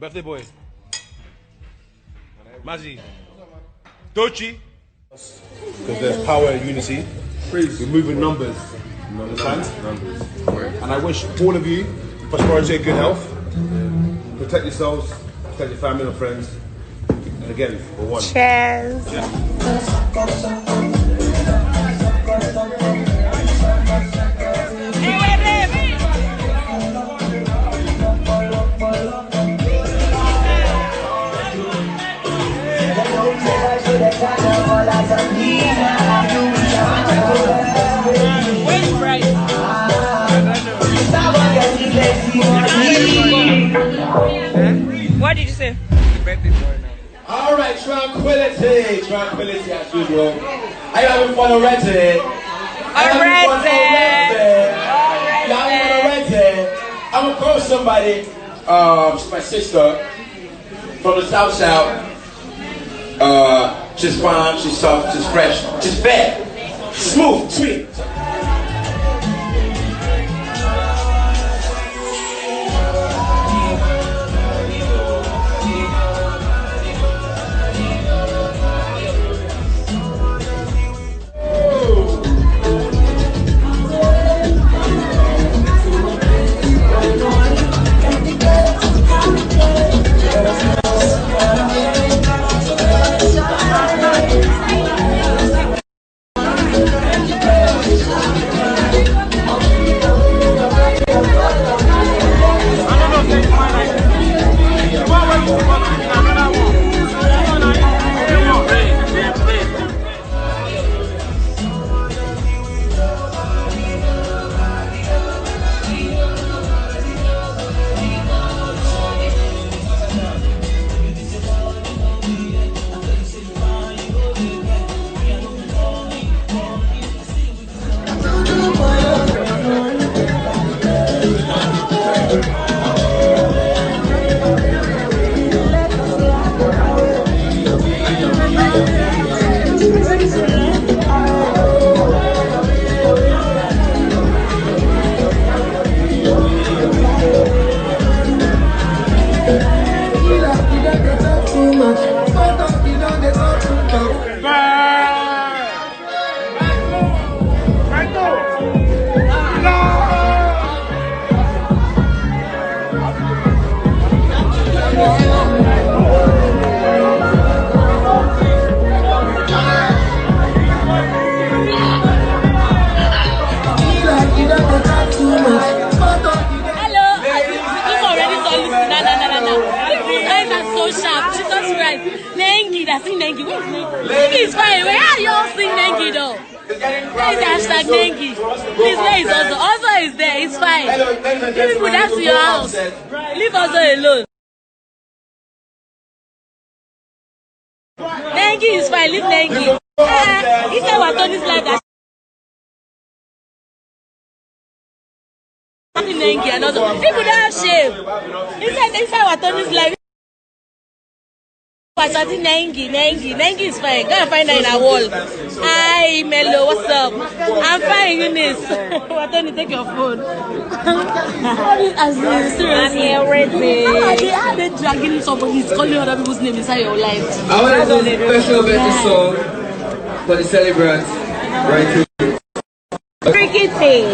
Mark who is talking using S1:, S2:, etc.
S1: Birthday boy. Mazzy. Dochi. Because there's power in unity. We're moving numbers. You understand? Numbers. And I wish all of you prosperity and good health. Protect yourselves, protect your family and friends. And again, for one.
S2: Cheers. What did you say?
S3: All right, tranquility as usual. Are you having fun already? I'm gonna call somebody. She's my sister from the South. She's fine, she's soft, she's fresh, she's fair, smooth, sweet.
S2: Nengi. Where's Nengi? Nengi is fine. Where are you all seeing Nengi though? Where is hashtag Nengi? Please, where is also? Also is there. It's fine. You people, that's your house. Leave also alone. Nengi is fine. Leave Nengi. He said what on his life that Nengi and also people don't have shame. He said what on his life. Nengi is fine. Go and find her in a wall. Hi, Melo, what's up? I'm fine, Eunice. Why don't you take your phone? Seriously. How are they dragging somebody's calling other people's name inside your life?
S4: I want to do a special birthday song for the celebrants. Right here.
S2: Freaky thing.